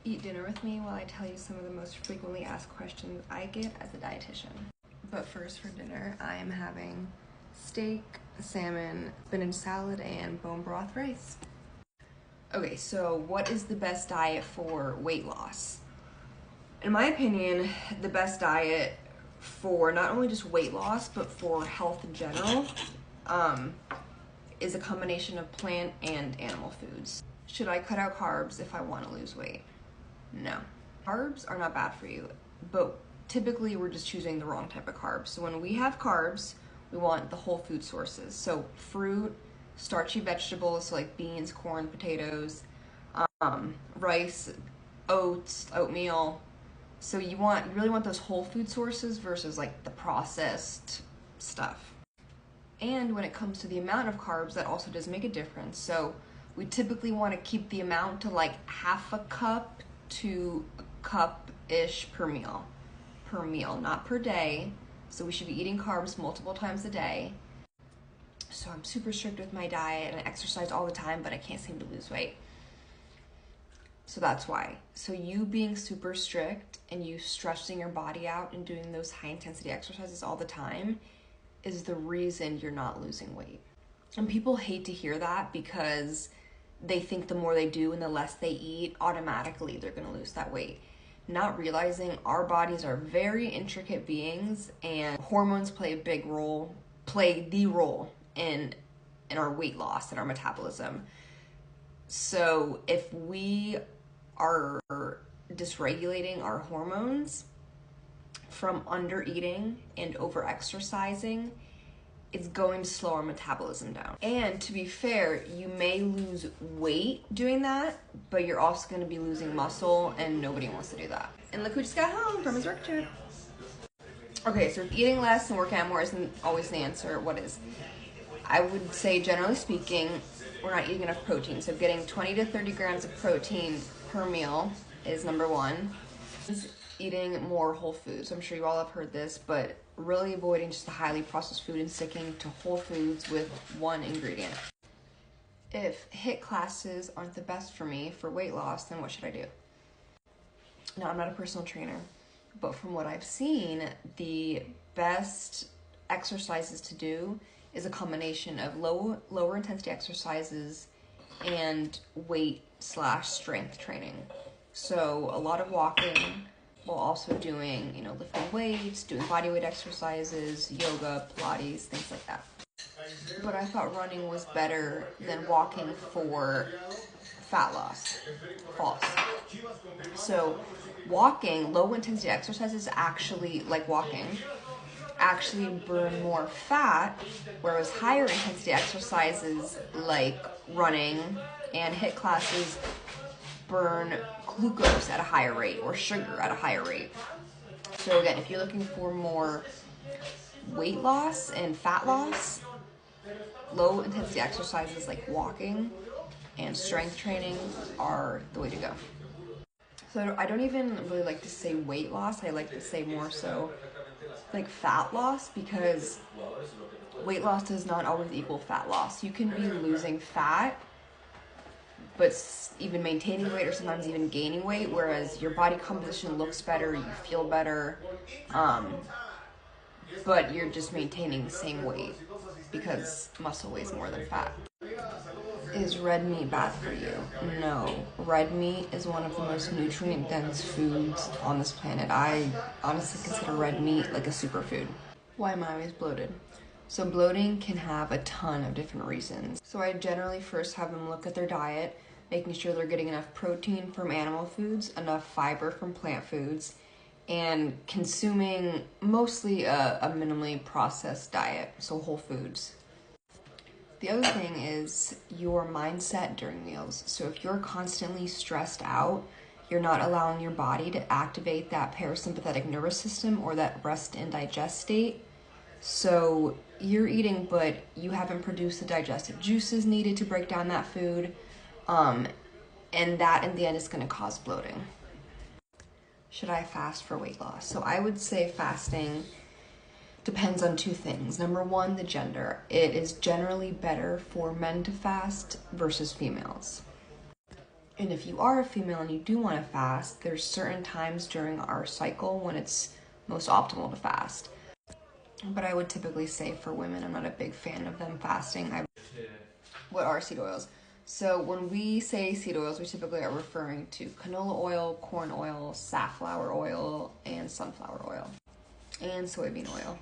Eat dinner with me while I tell you some of the most frequently asked questions I get as a dietitian. But first, for dinner, I am having steak, salmon, spinach salad, and bone broth rice. Okay, so what is the best diet for weight loss? In my opinion, the best diet for not only just weight loss, but for health in general, is a combination of plant and animal foods. Should I cut out carbs if I want to lose weight? No. Carbs are not bad for you, but typically we're just choosing the wrong type of carbs. So when we have carbs, we want the whole food sources. So fruit, starchy vegetables, so like beans, corn, potatoes, rice, oats, oatmeal. So you really want those whole food sources versus like the processed stuff. And when it comes to the amount of carbs, that also does make a difference. So we typically want to keep the amount to like half a cup to a cup-ish per meal, not per day. So we should be eating carbs multiple times a day. So I'm super strict with my diet and I exercise all the time, but I can't seem to lose weight. So that's why. So you being super strict and you stressing your body out and doing those high intensity exercises all the time is the reason you're not losing weight. And people hate to hear that because they think the more they do and the less they eat, automatically they're going to lose that weight. Not realizing our bodies are very intricate beings and hormones play the role in our weight loss and our metabolism. So if we are dysregulating our hormones from under eating and over exercising, it's going to slow our metabolism down. And to be fair, you may lose weight doing that, but you're also going to be losing muscle, and nobody wants to do that. And look who just got home from his work trip. Okay, so if eating less and working out more isn't always the answer, what is? I would say, generally speaking, we're not eating enough protein. So getting 20 to 30 grams of protein per meal is number one. Eating more whole foods. I'm sure you all have heard this, but really avoiding just the highly processed food and sticking to whole foods with one ingredient. If HIIT classes aren't the best for me for weight loss, then what should I do? Now, I'm not a personal trainer, but from what I've seen, the best exercises to do is a combination of lower intensity exercises and weight/strength training. So a lot of walking, while also doing, lifting weights, doing body weight exercises, yoga, Pilates, things like that. But I thought running was better than walking for fat loss. False. So walking, low intensity exercises actually burn more fat, whereas higher intensity exercises like running and HIIT classes burn glucose at a higher rate or sugar at a higher rate. So again, if you're looking for more weight loss and fat loss, low intensity exercises like walking and strength training are the way to go. So I don't even really like to say weight loss. I like to say more so like fat loss, because weight loss does not always equal fat loss. You can be losing fat but even maintaining weight or sometimes even gaining weight, whereas your body composition looks better, you feel better, but you're just maintaining the same weight because muscle weighs more than fat. Is red meat bad for you? No. Red meat is one of the most nutrient-dense foods on this planet. I honestly consider red meat like a superfood. Why am I always bloated? So bloating can have a ton of different reasons. So I generally first have them look at their diet, making sure they're getting enough protein from animal foods, enough fiber from plant foods, and consuming mostly a minimally processed diet, so whole foods. The other thing is your mindset during meals. So if you're constantly stressed out, you're not allowing your body to activate that parasympathetic nervous system or that rest and digest state. So you're eating, but you haven't produced the digestive juices needed to break down that food. And that in the end is going to cause bloating. Should I fast for weight loss? So I would say fasting depends on two things. Number one, the gender. It is generally better for men to fast versus females. And if you are a female and you do want to fast, there's certain times during our cycle when it's most optimal to fast. But I would typically say for women, I'm not a big fan of them fasting. What are seed oils? So when we say seed oils, we typically are referring to canola oil, corn oil, safflower oil, and sunflower oil, and soybean oil.